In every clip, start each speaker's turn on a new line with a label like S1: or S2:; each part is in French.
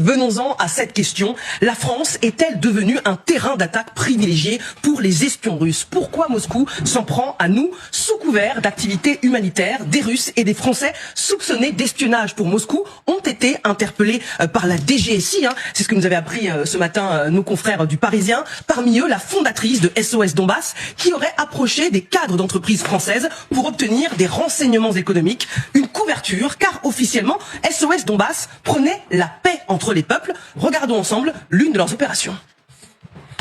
S1: Venons-en à cette question. La France est-elle devenue un terrain d'attaque privilégié pour les espions russes? Pourquoi Moscou s'en prend à nous sous couvert d'activités humanitaires? Des Russes et des Français soupçonnés d'espionnage pour Moscou ont été interpellés par la DGSI. C'est ce que nous avaient appris ce matin nos confrères du Parisien. Parmi eux, la fondatrice de SOS Donbass qui aurait approché des cadres d'entreprises françaises pour obtenir des renseignements économiques. Une couverture car officiellement SOS Donbass prenait la paix entre les peuples. Regardons ensemble l'une de leurs opérations.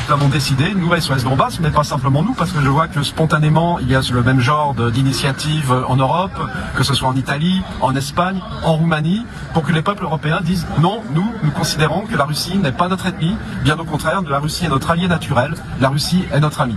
S2: Nous avons décidé, nous SOS Donbass, mais pas simplement nous, parce que je vois que spontanément il y a le même genre d'initiative en Europe, que ce soit en Italie, en Espagne, en Roumanie, pour que les peuples européens disent non, nous considérons que la Russie n'est pas notre ennemi, bien au contraire, la Russie est notre allié naturel, la Russie est notre ami.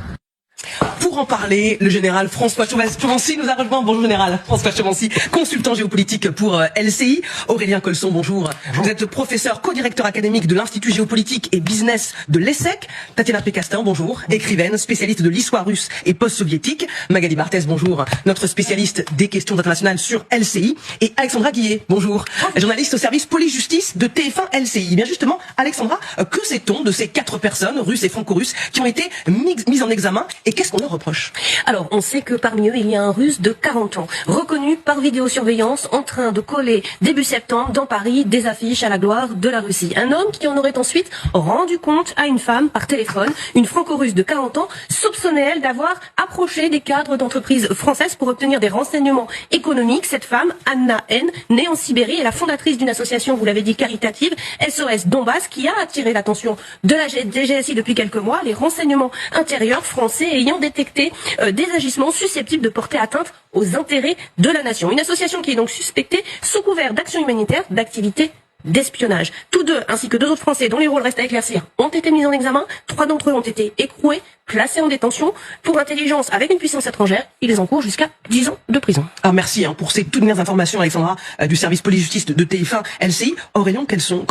S1: Pour en parler, le général François Chovancy nous a rejoint. Bonjour général François Chovancy, consultant géopolitique pour LCI. Aurélien Colson, bonjour. Bonjour. Vous êtes professeur co-directeur académique de l'Institut géopolitique et business de l'ESSEC. Tatiana Pécastin, bonjour. Écrivaine, spécialiste de l'histoire russe et post-soviétique. Magali Barthès, bonjour. Notre spécialiste des questions internationales sur LCI. Et Alexandra Guillet, bonjour. Journaliste au service police-justice de TF1 LCI. Eh bien justement, Alexandra, que sait-on de ces 4 personnes, russes et franco-russes, qui ont été mises en examen et qu'est-ce qu'on leur reproche?
S3: Alors, on sait que parmi eux, il y a un Russe de 40 ans, reconnu par vidéosurveillance, en train de coller début septembre dans Paris des affiches à la gloire de la Russie. Un homme qui en aurait ensuite rendu compte à une femme par téléphone, une franco-russe de 40 ans, soupçonnée elle d'avoir approché des cadres d'entreprises françaises pour obtenir des renseignements économiques. Cette femme, Anna N, née en Sibérie, est la fondatrice d'une association, vous l'avez dit, caritative, SOS Donbass, qui a attiré l'attention de la DGSI depuis quelques mois, les renseignements intérieurs français ayant détecté des agissements susceptibles de porter atteinte aux intérêts de la nation. Une association qui est donc suspectée sous couvert d'action humanitaire, d'activités d'espionnage. Tous deux, ainsi que 2 autres Français dont les rôles restent à éclaircir, ont été mis en examen. 3 d'entre eux ont été écroués, placés en détention pour intelligence avec une puissance étrangère. Ils encourent jusqu'à 10 ans de prison.
S1: Ah, merci pour ces toutes dernières informations, Alexandra, du service police-justice de TF1 LCI. Aurélien Colson.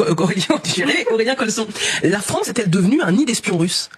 S1: La France est-elle devenue un nid d'espions russes?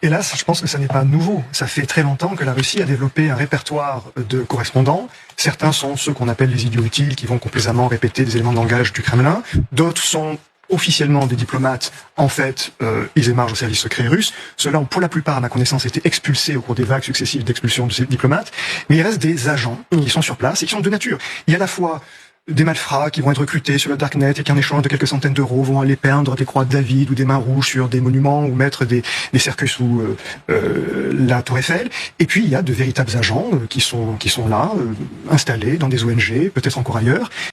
S4: Hélas, je pense que ça n'est pas nouveau. Ça fait très longtemps que la Russie a développé un répertoire de correspondants. Certains sont ceux qu'on appelle les idiots utiles, qui vont complaisamment répéter des éléments de langage du Kremlin. D'autres sont officiellement des diplomates. En fait, ils émargent au service secret russe. Ceux-là ont, pour la plupart, à ma connaissance, été expulsés au cours des vagues successives d'expulsion de ces diplomates. Mais il reste des agents qui sont sur place et qui sont de nature. Il y a à la fois des malfrats qui vont être recrutés sur le darknet et qui, en échange de quelques centaines d'euros, vont aller peindre des croix de David ou des mains rouges sur des monuments ou mettre des cercueils sous la Tour Eiffel. Et puis, il y a de véritables agents qui sont là, installés dans des ONG, peut-être encore ailleurs,